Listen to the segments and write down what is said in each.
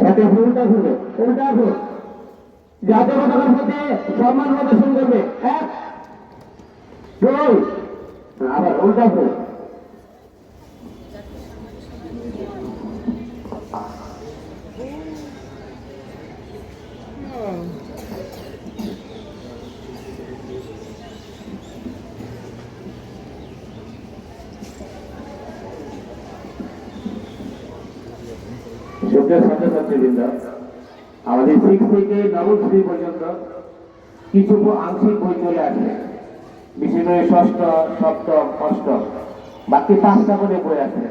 সাথে উল্টা ঘুরবে, উল্টা ঘুর, জাতীয় পতাকার প্রতি সম্মান প্রদর্শন করবে। এক দুই, আবার উল্টা ঘুর। সুপ্রিয় ছাত্রছাত্রীবৃন্দ, আমাদের 6 থেকে নবম শ্রেণী পর্যন্ত কিছু আংশিক বই চলে আসে, বিশেষ করে ষষ্ঠ, সপ্তম, অষ্টম, বাকি 5টা করে বই আছে।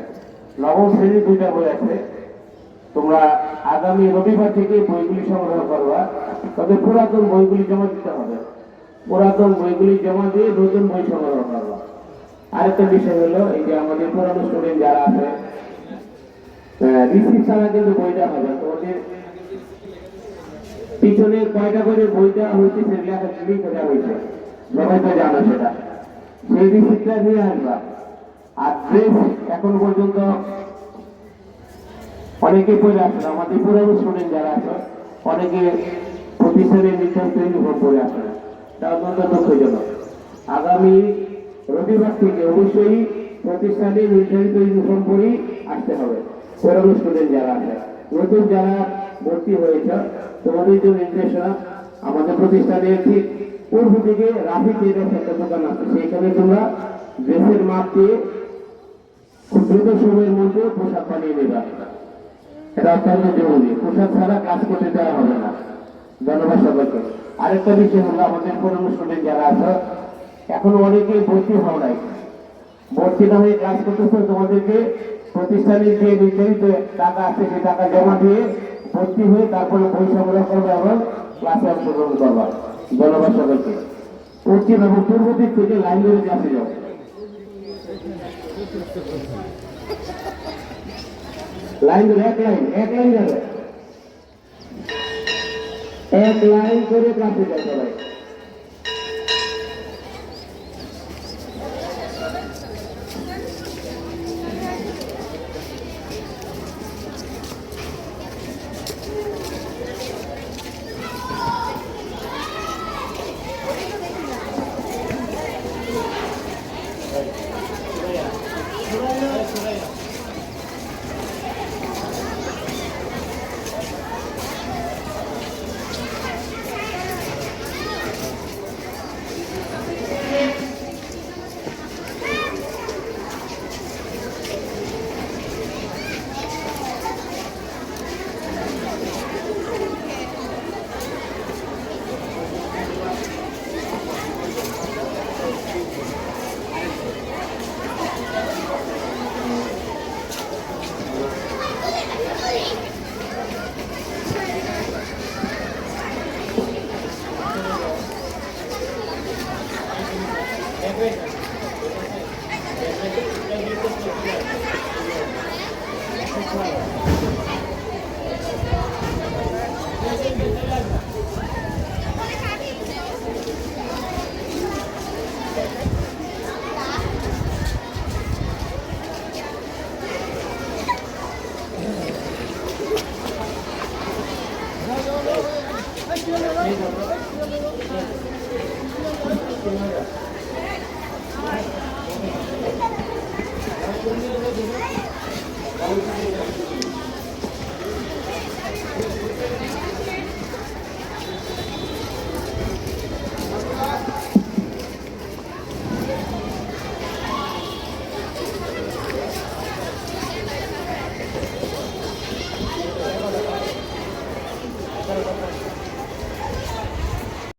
নবম শ্রেণীর 2টা বই আছে। তোমরা আগামী রবিবার থেকে বইগুলি সংগ্রহ করবা, তবে পুরাতন বইগুলি জমা দিতে হবে। পুরাতন বইগুলি জমা দিয়ে নতুন বই সংগ্রহ করবা। আরেকটা বিষয় হলো, এই যে আমাদের পুরানো স্টুডেন্ট যারা আছে, রিসিপ্ট ছাড়া কিন্তু বই দেওয়া হবে। তোমাদের পিছনে কয়টা করে বই দেওয়া হয়েছে সেগুলো একটা লিখ দেওয়া হয়েছে, সবাই তো জানো সেটা। সেই রিসিপ্টটা নিয়ে আসবা। আর ড্রেস এখন পর্যন্ত অনেকে পরে আসে না, আমাদের পুরানো স্টুডেন্ট যারা আছে অনেকে প্রতিষ্ঠানের নির্ধারিত ইউনিফর্ম পরে আসে না, তা অত্যন্ত দুঃখজনক। আগামী রবিবার থেকে অবশ্যই প্রতিষ্ঠানে নির্ধারিত ইউনিফর্ম পরেই আসতে হবে পুরানো স্টুডেন্ট যারা আছে। নতুন যারা ভর্তি হয়েছে, তোমাদের যে নির্দেশনা, আমাদের প্রতিষ্ঠানের ঠিক পূর্ব দিকে রাফি ট্রেডার্স একটা দোকান আছে, সেইখানে তোমরা ড্রেসের মাপ দিয়ে খুব দ্রুত সময়ের মধ্যে পোশাক বানিয়ে নেবা। এটা অত্যন্ত জরুরি, পোশাক ছাড়া কাজ করতে দেওয়া হবে না। ধন্যবাদ সবাইকে। আরেকটা বিষয় হলো, আমাদের পুরানো স্টুডেন্ট যারা আছে এখন অনেকে ভর্তি হওয়া নাই, ভর্তি না হয়ে ক্লাস করতেছে, তোমাদেরকে প্রতিষ্ঠানের যে নির্ধারিত টাকা আছে সেই টাকা জমা দিয়ে ভর্তি হয়ে তারপরে বই সংগ্রহ করবে এবং ক্লাসে অংশগ্রহণ করবা। ধন্যবাদ সবাইকে। পশ্চিম এবং পূর্ব দিক থেকে লাইন ধরে ক্লাসে যাও। লাইন ধরে এক লাইন যাবে, এক লাইন করে ক্লাসে যাও সবাই।